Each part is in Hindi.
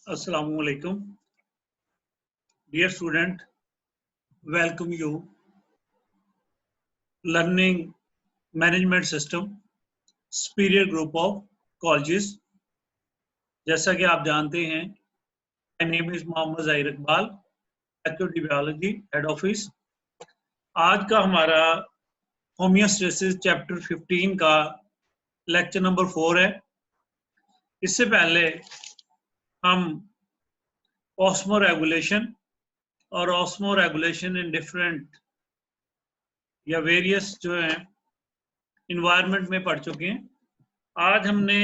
Assalamu alaikum. Dear student, welcome you. Learning Management System, Superior Group of Colleges. जैसा कि आप जानते हैं, my name is Mohammad Zaheer Iqbal, Faculty Biology, Head Office. आज का हमारा होमियोस्टेसिस चैप्टर 15 का लेक्चर नंबर 4 है. इससे पहले हम ऑस्मोरेगुलेशन और ऑस्मोरेगुलेशन इन डिफरेंट या वेरियस जो हैं इन्वायरमेंट में पढ़ चुके हैं. आज हमने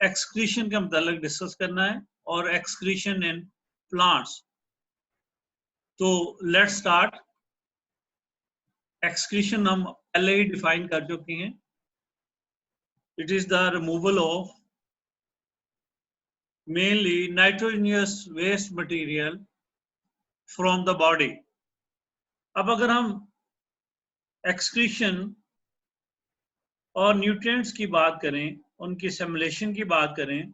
एक्सक्रीशन के मतलब डिस्कस करना है और एक्सक्रीशन इन प्लांट्स. तो लेट्स स्टार्ट. एक्सक्रीशन हम पहले ही डिफाइन कर चुके हैं. It is the removal of mainly nitrogenous waste material from the body. अब अगर हम एक्सक्रीशन और न्यूट्रिएंट्स की बात करें, उनकी सिमुलेशन की बात करें,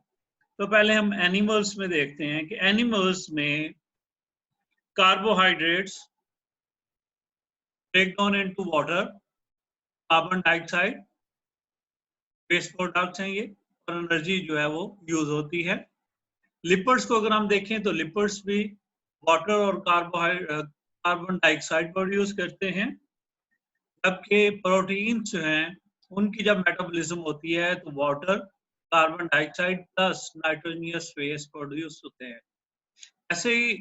तो पहले हम एनिमल्स में देखते हैं कि एनिमल्स में carbohydrates break down into water, carbon dioxide waste products हैं ये, और एनर्जी जो है वो यूज होती है. लिपिड्स को अगर हम देखें तो लिपिड्स भी वाटर और कार्बन डाइऑक्साइड प्रोड्यूस करते हैं, जबकि प्रोटीन्स जो हैं उनकी जब मेटाबॉलिज्म होती है तो water, carbon dioxide plus nitrogenous waste produce होते हैं. ऐसे ही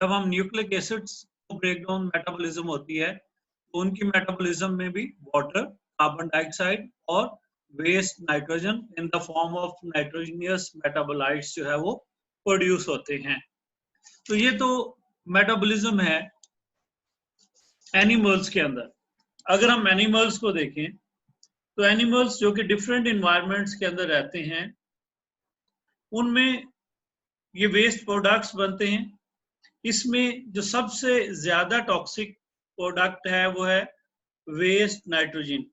जब हम न्यूक्लिक एसिड्स को ब्रेक डाउन मेटाबॉलिज्म होती है तो उनकी मेटाबॉलिज्म में भी वाटर, कार्बन डाइऑक्साइड और waste nitrogen in the form of nitrogenous metabolites जो है वो प्रोड्यूस होते हैं. तो ये तो मेटाबॉलिज्म है एनिमल्स के अंदर. अगर हम एनिमल्स को देखें तो एनिमल्स जो कि डिफरेंट इन्वायरमेंट्स के अंदर रहते हैं उनमें ये वेस्ट प्रोडक्ट्स बनते हैं. इसमें जो सबसे ज्यादा टॉक्सिक प्रोडक्ट है वो है वेस्ट नाइट्रोजन,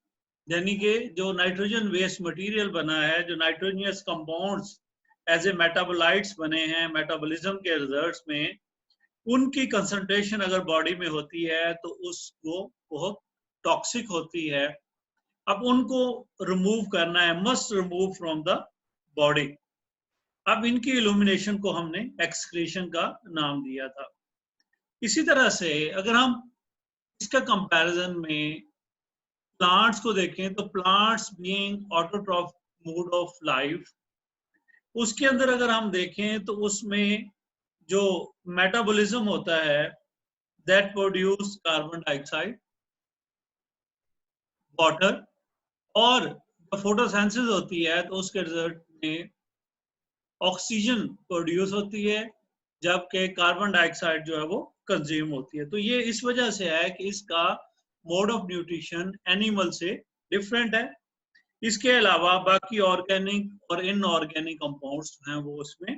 यानी कि जो नाइट्रोजन वेस्ट मटेरियल बना है, जो nitrogenous compounds as a metabolites बने हैं मेटाबॉलिज्म के रिजल्ट्स में, उनकी कंसंट्रेशन अगर बॉडी में होती है तो उसको बहुत टॉक्सिक होती है. अब उनको रिमूव करना है, must remove from the body. अब इनकी इल्यूमिनेशन को हमने एक्सक्रीशन का नाम दिया था. इसी तरह से अगर हम इसका कंपैरिजन में प्लांट्स को देखें तो plants being autotroph mode of life, उसके अंदर अगर हम देखें तो उसमें जो मेटाबॉलिज्म होता है that produce carbon dioxide, water, और फोटोसिंथेसिस होती है तो उसके रिजल्ट में ऑक्सीजन प्रोड्यूस होती है, जबकि कार्बन डाइऑक्साइड जो है वो कंज्यूम होती है. तो ये इस वजह से है कि इसका मोड ऑफ न्यूट्रिशन एनिमल से डिफरेंट है. इसके अलावा बाकी ऑर्गेनिक और इनऑर्गेनिक कंपाउंड्स हैं वो उसमें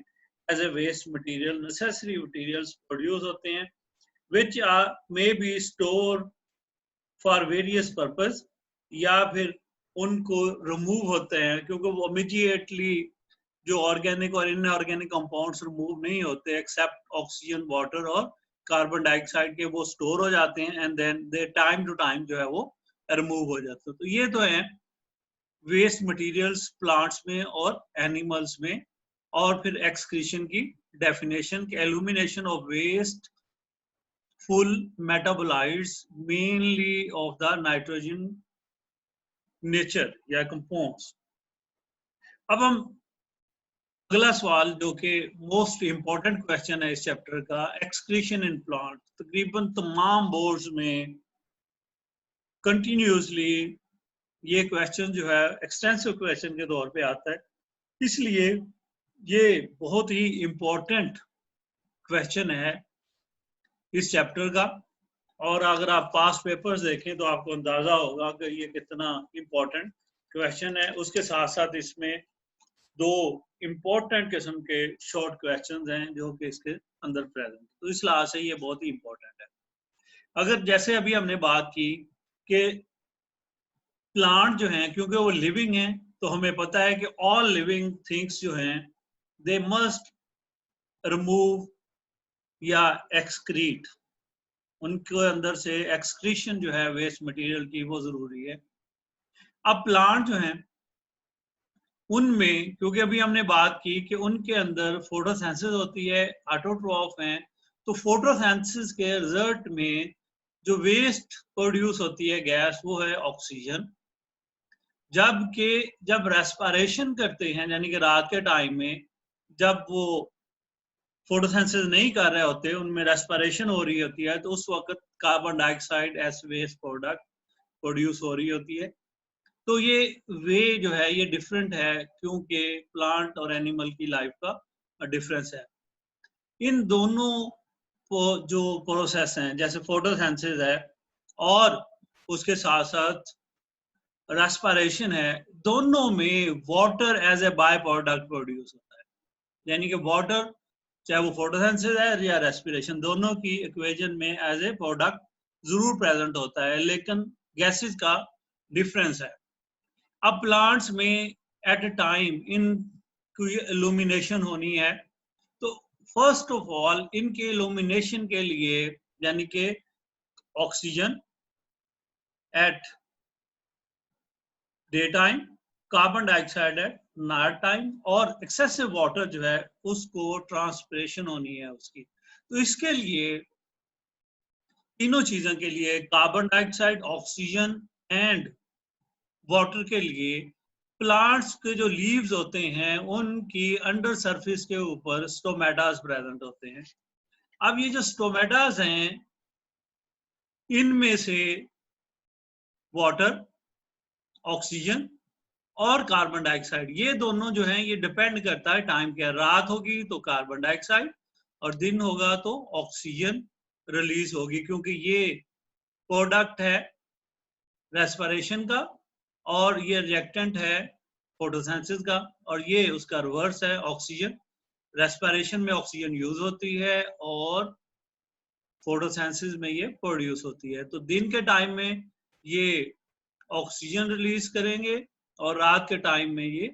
as a waste material, necessary materials produce होते हैं, which may be store for various purpose, या फिर उनको रिमूव होते हैं क्योंकि वो इमीडिएटली जो ऑर्गेनिक और इनऑर्गेनिक कंपाउंड्स रिमूव नहीं होते एक्सेप्ट ऑक्सीजन, वाटर और कार्बन डाइऑक्साइड के, वो स्टोर हो जाते हैं and then they time to time जो है वो रिमूव हो जाते हैं. तो ये तो है वेस्ट मटेरियल्स प्लांट्स में और एनिमल्स में. और फिर एक्सक्रीशन की डेफिनेशन कि elimination of wasteful metabolites mainly of the nitrogen nature या कंपाउंड्स. अब हम अगला सवाल जो कि मोस्ट इंपॉर्टेंट क्वेश्चन है इस चैप्टर का, एक्सक्रीशन इन प्लांट, तकरीबन तमाम बोर्ड्स में कंटिन्यूसली ये क्वेश्चन जो है एक्सटेंसिव क्वेश्चन के तौर पे आता है, इसलिए ये बहुत ही इंपॉर्टेंट क्वेश्चन है इस चैप्टर का. और अगर आप पास पेपर्स देखें तो आपको अंदाजा होगा कि ये कितना इंपॉर्टेंट क्वेश्चन है. उसके साथ साथ इसमें दो इंपॉर्टेंट किस्म के शॉर्ट क्वेश्चंस हैं जो कि इसके अंदर प्रेजेंट, तो इस लिहाज से ये बहुत ही इंपॉर्टेंट है. अगर जैसे अभी हमने बात की कि प्लांट जो हैं क्योंकि वो लिविंग हैं, तो हमें पता है कि ऑल लिविंग थिंग्स जो हैं दे मस्ट रिमूव या एक्सक्रीट, उनके अंदर से एक्सक्रीशन जो है वेस्ट मटेरियल की वो जरूरी है। अब प्लांट जो हैं उनमें, क्योंकि अभी हमने बात की कि उनके अंदर फोटोसिंथेसिस होती है, ऑटोट्रॉफ हैं, तो फोटोसिंथेसिस के रिजल्ट में जो वेस्ट प्रोड्यूस होती है गैस वो है ऑक्सीजन। जबकि जब रेस्पिरेशन करते हैं यानी कि रात के टाइम में जब वो फोटोसिंथेसिस नहीं कर रहे होते, उनमें रेस्पिरेशन हो रही होती है, तो उस वक्त carbon dioxide as waste product produce हो रही होती है। तो ये वे जो है ये डिफरेंट है, क्योंकि प्लांट और एनिमल की लाइफ का डिफरेंस है। इन दोनों को जो प्रोसेस हैं, जैसे फोटोसिंथेसिस है और उसके साथ साथ रेस्पिरेशन है, दोनों में water as a by product produce होता है। यानी कि वाटर, चाहे वो फोटोसिंथेसिस है या रेस्पिरेशन, दोनों की इक्वेशन में एज ए प्रोडक्ट जरूर प्रेजेंट होता है, लेकिन गैसेस का डिफरेंस है। अब प्लांट्स में एट अ टाइम इनकी इल्यूमिनेशन होनी है, तो फर्स्ट ऑफ ऑल इनके इल्यूमिनेशन के लिए यानी कि oxygen at day time, carbon dioxide at night time, और एक्सेसिव वाटर जो है उसको ट्रांसपिरेशन होनी है उसकी। तो इसके लिए तीनों चीजों के लिए, carbon dioxide, oxygen and water के लिए, प्लांट्स के जो लीव्स होते हैं उनकी अंडर सरफेस के ऊपर स्टोमेटास प्रेजेंट होते हैं। अब ये जो स्टोमेटास हैं इनमें से वाटर, ऑक्सीजन और कार्बन डाइऑक्साइड, ये दोनों जो हैं ये डिपेंड करता है टाइम के। रात होगी तो कार्बन डाइऑक्साइड और दिन होगा तो ऑक्सीजन रिलीज होगी, क्योंकि ये प्रोडक्ट है रेस्पिरेशन का और ये रिएक्टेंट है फोटोसिंथेसिस का, और ये उसका रिवर्स है ऑक्सीजन। रेस्पिरेशन में ऑक्सीजन यूज होती है और फोटोसिंथेसिस में ये प्रोड्यूस होती है। तो दिन के टाइम में ये ऑक्सीजन रिलीज करेंगे और रात के टाइम में ये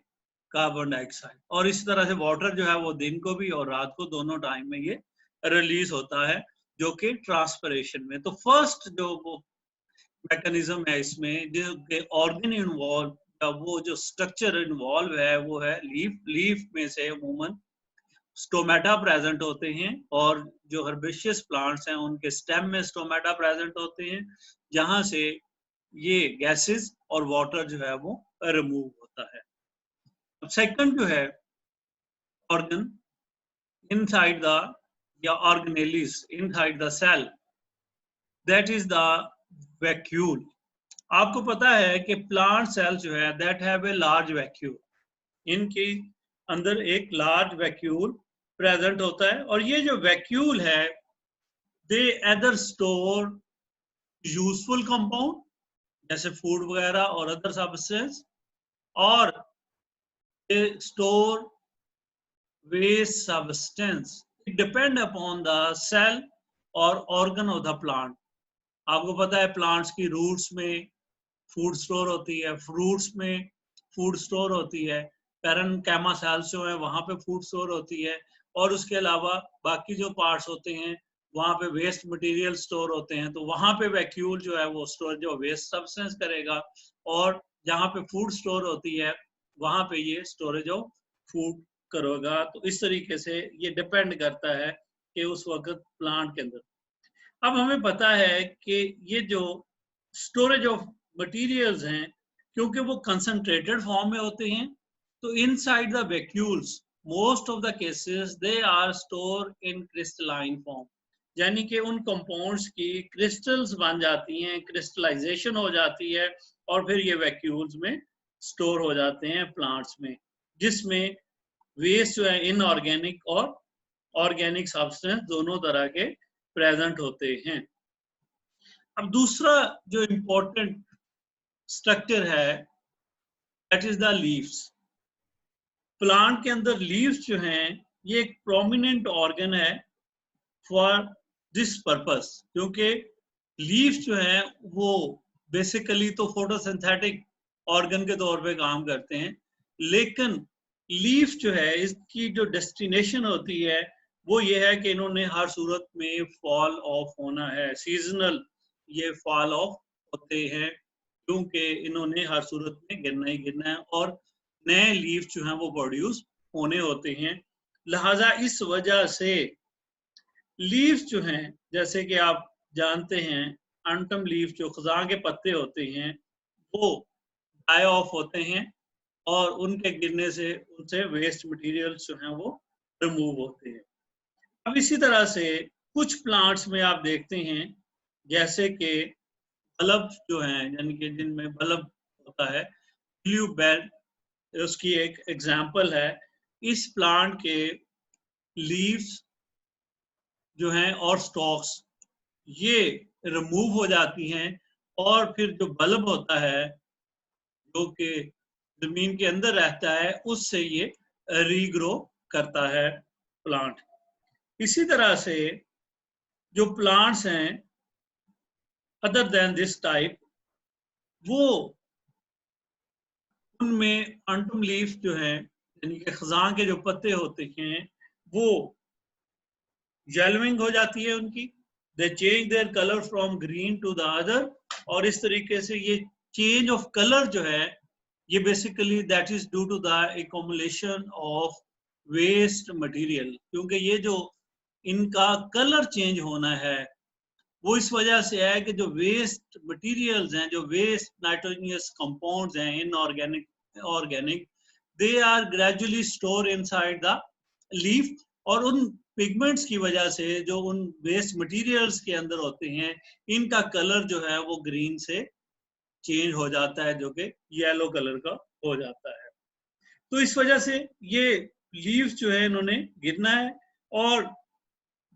कार्बन डाइऑक्साइड, और इस तरह से वाटर जो है वो दिन को भी और रात को दोनों टाइम में ये रिलीज होता है, जो कि ट्रांसपिरेशन में। तो फर्स्ट जो वो मैकेनिज्म है इसमें, जो ऑर्गन इन्वॉल्व, वो जो स्ट्रक्चर इन्वॉल्व है वो है लीफ। लीफ में से अमूमन स्टोमेटा प्रेजेंट होते हैं, और जो हर्बेशियस प्लांट्स हैं उनके स्टेम में स्टोमेटा प्रेजेंट होते हैं, जहां से ये गैसेस और वाटर जो है वो रिमूव होता है। अब सेकंड जो है ऑर्गन इनसाइड द, या organelles inside the cell, that is the vacuole. आपको पता है कि प्लांट सेल जो है that have a large vacuole, इनके अंदर एक लार्ज वैक्यूल प्रेजेंट होता है, और ये जो वैक्यूल है they either store useful compound जैसे फूड वगैरह और अदर सब्सटेंस, और they store waste substance. It depend upon the cell और ऑर्गन ऑफ द प्लांट। आपको पता है प्लांट्स की रूट्स में फूड स्टोर होती है, फ्रूट्स में फूड स्टोर होती है, पैरेन्काइमा सेल्स जो है वहां पे फूड स्टोर होती है, और उसके अलावा बाकी जो पार्ट्स होते हैं वहां पे वेस्ट मटेरियल स्टोर होते हैं। तो वहां पे वैक्यूल जो है वो स्टोर जो वेस्ट सब्सटेंस करेगा, और जहाँ पे फूड स्टोर होती है वहां पे ये स्टोरेज ऑफ फूड करेगा। तो इस तरीके से ये डिपेंड करता है कि उस वक्त प्लांट के अंदर। अब हमें पता है कि ये जो स्टोरेज ऑफ मटेरियल्स हैं, क्योंकि वो कंसंट्रेटेड फॉर्म में होते हैं, तो inside the vacuoles most of the cases they are store in crystalline form, यानी कि उन कंपाउंड्स की क्रिस्टल्स बन जाती हैं, क्रिस्टलाइजेशन हो जाती है, और फिर ये वैक्यूल्स में स्टोर हो जाते हैं प्लांट्स में, जिसमें वेस्ट जो है इनऑर्गेनिक और ऑर्गेनिक सब्सटेंस दोनों तरह के प्रेजेंट होते हैं। अब दूसरा जो इम्पोर्टेंट स्ट्रक्चर है that is the leaves. Plant के अंदर लीव्स जो हैं ये एक प्रोमिनेंट ऑर्गन है फॉर दिस पर्पस, क्योंकि लीव्स जो हैं वो बेसिकली तो फोटोसिंथेटिक ऑर्गन के तौर पे काम करते हैं, लेकिन लीफ जो है इसकी जो डेस्टिनेशन होती है वो ये है कि इन्होंने हर सूरत में फॉल ऑफ होना है, सीजनल ये फॉल ऑफ होते हैं, क्योंकि इन्होंने हर सूरत में गिरना ही गिरना है और नए लीफ जो हैं वो प्रोड्यूस होने होते हैं। लिहाजा इस वजह से लीव्स जो हैं, जैसे कि आप जानते हैं, ऑटम लीफ जो खज़ां के पत्ते होते हैं वो डाई ऑफ होते हैं और उनके गिरने से उनसे वेस्ट मटेरियल्स जो हैं वो रिमूव होते हैं। अब इसी तरह से कुछ प्लांट्स में आप देखते हैं, जैसे कि बल्ब जो हैं, यानी कि जिनमें बल्ब होता है, ट्यूबवेल उसकी एक एग्जाम्पल है। इस प्लांट के लीव्स जो हैं और स्टॉक्स ये रिमूव हो जाती हैं और फिर जो बल्ब होता है जो कि जमीन के अंदर रहता है उससे ये रीग्रो करता है प्लांट। इसी तरह से जो प्लांट्स हैं अदर देन दिस टाइप, वो उनमें अंटम लीफ जो है यानी कि खजां के जो पत्ते होते हैं वो येलोइंग हो जाती है उनकी, they change their colour from green to the other, और इस तरीके से ये चेंज ऑफ कलर जो है ये basically that is due to the accumulation of waste material, क्योंकि ये जो इनका कलर चेंज होना है वो इस वजह से है कि जो वेस्ट मटेरियल्स हैं, जो वेस्ट नाइट्रोजनियस कंपाउंड्स हैं inorganic organic, they are gradually store inside the leaf, और उन पिगमेंट्स की वजह से जो उन वेस्ट मटेरियल्स के अंदर होते हैं इनका कलर जो है वो ग्रीन से चेंज हो जाता है, जो कि येलो कलर का हो जाता है। तो इस वजह से ये लीव्स जो है इन्होंने गिरना है, और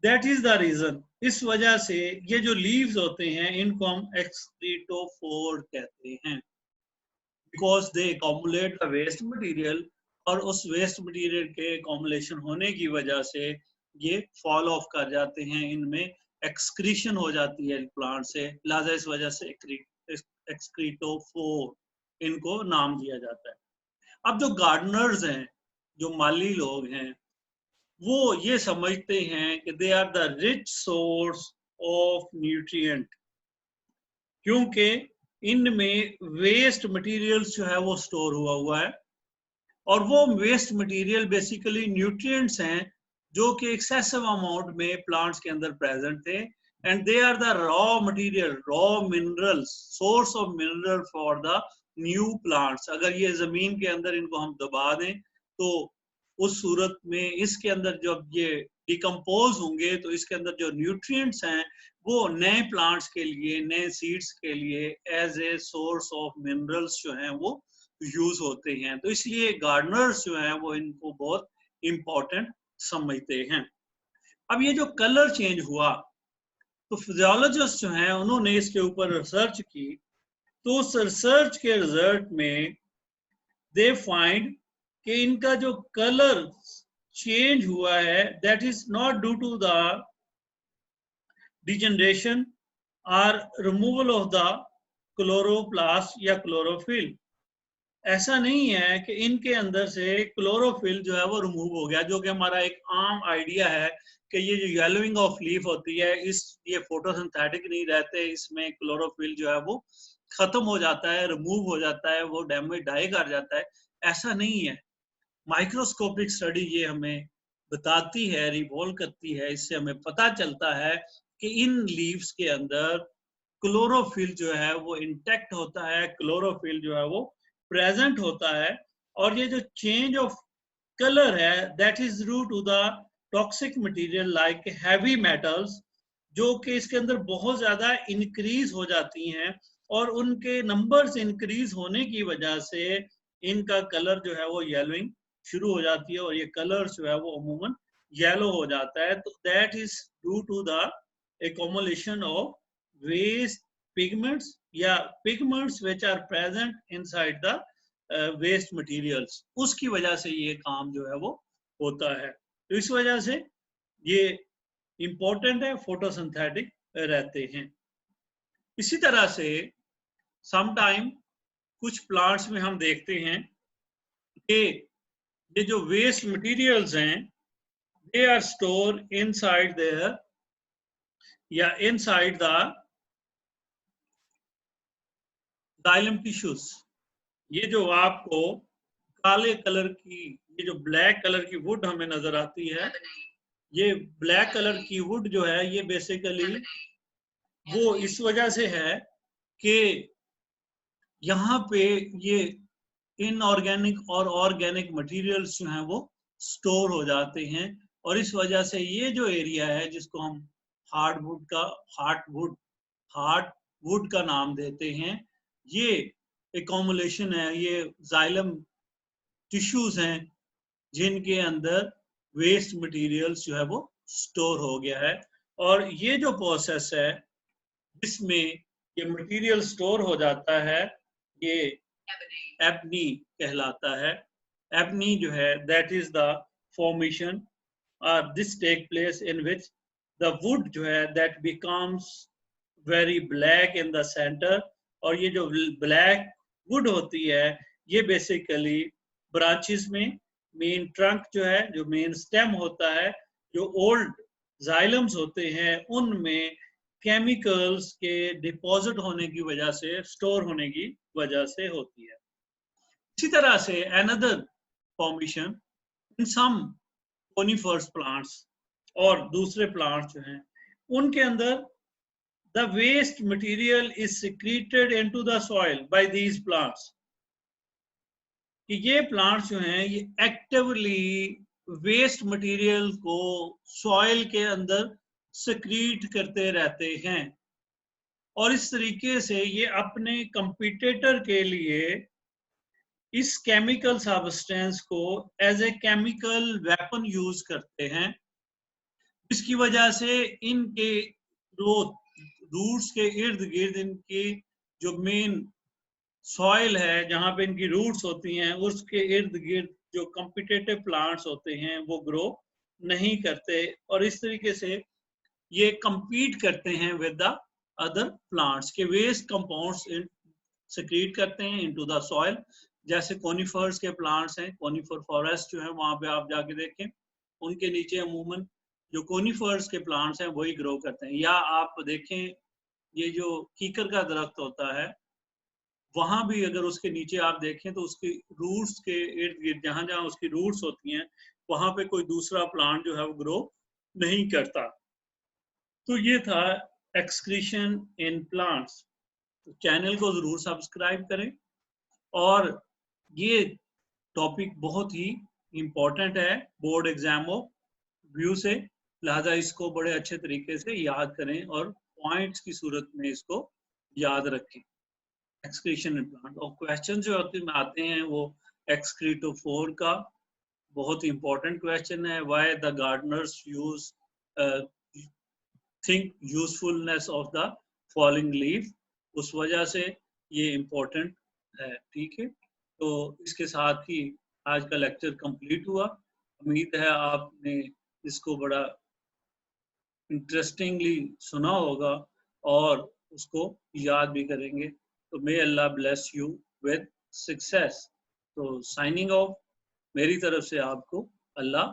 दैट इज द रीजन, इस वजह से ये जो लीव्स होते हैं इनको हम एक्सक्रीटोफोर कहते हैं, because they accumulate the waste material, और उस वेस्ट मटेरियल के accumulation होने की वजह से ये फॉल ऑफ कर जाते हैं, इनमें एक्सक्रीशन हो जाती है प्लांट से, लिहाजा इस वजह से एक्सक्रीटोफोर इनको नाम दिया जाता है। अब जो गार्डनर्स हैं, जो माली लोग हैं, वो ये समझते हैं कि they are the rich source of nutrient, क्योंकि इनमें वेस्ट मटेरियल्स जो है वो स्टोर हुआ है, और वो वेस्ट मटेरियल बेसिकली न्यूट्रिएंट्स हैं जो कि एक्सेसिव अमाउंट में प्लांट्स के अंदर प्रेजेंट थे, and they are the raw material, raw minerals, source of mineral for the new plants. अगर ये जमीन के अंदर इनको हम दबा दें तो उस सूरत में इसके अंदर जब ये डिकम्पोज होंगे तो इसके अंदर जो न्यूट्रिएंट्स हैं वो नए प्लांट्स के लिए, नए सीड्स के लिए as a source of minerals जो हैं वो यूज होते हैं। तो इसलिए गार्डनर्स जो हैं वो इनको बहुत इंपॉर्टेंट समझते हैं। अब ये जो कलर चेंज हुआ, तो फिजियोलॉजिस्ट जो हैं उन्होंने इसके ऊपर रिसर्च की, तो उस रिसर्च के रिजल्ट में दे फाइंड कि इनका जो कलर चेंज हुआ है that is not due to the degeneration और रिमूवल ऑफ द क्लोरोप्लास्ट या क्लोरोफिल। ऐसा नहीं है कि इनके अंदर से क्लोरोफिल जो है वो रिमूव हो गया, जो कि हमारा एक आम आइडिया है कि ये जो येलोइंग ऑफ लीफ होती है ये फोटोसिंथेटिक नहीं रहते, इसमें क्लोरोफिल जो है वो खत्म हो जाता है, रिमूव हो जाता है, वो डैमेज डाई कर जाता है। ऐसा नहीं है, माइक्रोस्कोपिक स्टडी ये हमें बताती है, रिवॉल्व करती है, इससे हमें पता चलता है कि इन लीव्स के अंदर क्लोरोफिल जो है वो इंटैक्ट होता है, क्लोरोफिल जो है वो प्रेजेंट होता है, और ये जो चेंज ऑफ कलर है that is due to the toxic material like heavy metals, जो कि इसके अंदर बहुत ज्यादा इंक्रीज हो जाती हैं, और उनके नंबर्स इंक्रीज होने की वजह से इनका कलर जो है वो येलोइंग शुरू हो जाती है, और ये कलर जो है वो अमूमन येलो हो जाता है। तो that is due to the accumulation of waste pigments या pigments which are present inside the waste materials, उसकी वजह से ये काम जो है वो होता है। तो इस वजह से ये इंपॉर्टेंट है, फोटोसिंथेटिक रहते हैं। इसी तरह से समटाइम कुछ प्लांट्स में हम देखते हैं कि ये जो वेस्ट मटेरियल्स हैं they are stored inside their या inside the xylem tissues. ये जो आपको काले कलर की, ये जो ब्लैक कलर की वुड हमें नजर आती है, ये ब्लैक कलर की वुड जो है ये बेसिकली वो इस वजह से है कि यहाँ पे ये इनऑर्गेनिक और ऑर्गेनिक मटेरियल्स जो हैं वो स्टोर हो जाते हैं, और इस वजह से ये जो एरिया है जिसको हम हार्डवुड का हार्डवुड का नाम देते हैं, ये एकॉमुलेशन है, ये जाइलम टिश्यूज हैं जिनके अंदर वेस्ट मटेरियल्स जो है वो स्टोर हो गया है। और ये जो प्रोसेस है जिसमें ये मटेरियल स्टोर हो जाता है, ये एबनी कहलाता है। एबनी जो है that is the formation this take place in which the wood जो है that becomes very black in the centre, और ये जो ब्लैक वुड होती है ये बेसिकली ब्रांचेस में मेन ट्रंक जो है, जो मेन स्टेम होता है, जो ओल्ड जाइलम्स होते हैं उनमें केमिकल्स के डिपॉजिट होने की वजह से, स्टोर होने की वजह से होती है। इसी तरह से another formation in some conifers plants, और दूसरे प्लांट्स जो हैं उनके अंदर the waste material is secreted into the soil by these plants, कि ये प्लांट्स जो हैं ये एक्टिवली वेस्ट मटेरियल को सॉइल के अंदर सिक्रीट करते रहते हैं, और इस तरीके से ये अपने कंपटीटर के लिए इस केमिकल सब्सटेंस को as a chemical weapon use करते हैं, इसकी वजह से इनके ग्रोथ रूट्स के इर्द गिर्द इनकी जो मेन सॉइल है जहां पे इनकी रूट्स होती हैं उसके इर्द गिर्द जो कॉम्पिटिटिव प्लांट्स होते हैं वो ग्रो नहीं करते, और इस तरीके से ये compete करते हैं विद द अदर प्लांट्स के वेस्ट कंपाउंड्स सिक्रीट करते हैं इनटू द सॉइल। जैसे कोनिफर्स के प्लांट्स हैं, कोनिफर फॉरेस्ट जो है वहां पे आप जाके देखें उनके नीचे अमूमन जो कोनिफर्स के प्लांट्स हैं वही ग्रो करते हैं। या आप देखें ये जो कीकर का दरख्त होता है वहां भी अगर उसके नीचे आप देखें तो उसकी रूट्स के इर्द गिर्द जहां जहां उसकी रूट्स होती हैं वहां पे कोई दूसरा प्लांट जो है वो ग्रो नहीं करता। तो ये था एक्सक्रीशन इन प्लांट्स। तो चैनल को जरूर सब्सक्राइब करें, और ये टॉपिक बहुत ही इम्पोर्टेंट है बोर्ड एग्जामों व्यू से, लिहाजा इसको बड़े अच्छे तरीके से याद करें और पॉइंट्स की सूरत में इसको याद रखें। एक्सक्रीशन इन प्लांट, और क्वेश्चन जो आते हैं वो एक्सक्रीटोफोर का बहुत इंपॉर्टेंट क्वेश्चन है, why the Gardner's use think usefulness of the falling leaf, उस वजह से ये इम्पोर्टेंट है। ठीक है, तो इसके साथ ही आज का लेक्चर कंप्लीट हुआ। उम्मीद है आपने इसको बड़ा इंटरेस्टिंगली सुना होगा और उसको याद भी करेंगे। तो मे अल्लाह ब्लेस यू विद सक्सेस। तो साइनिंग ऑफ मेरी तरफ से आपको अल्लाह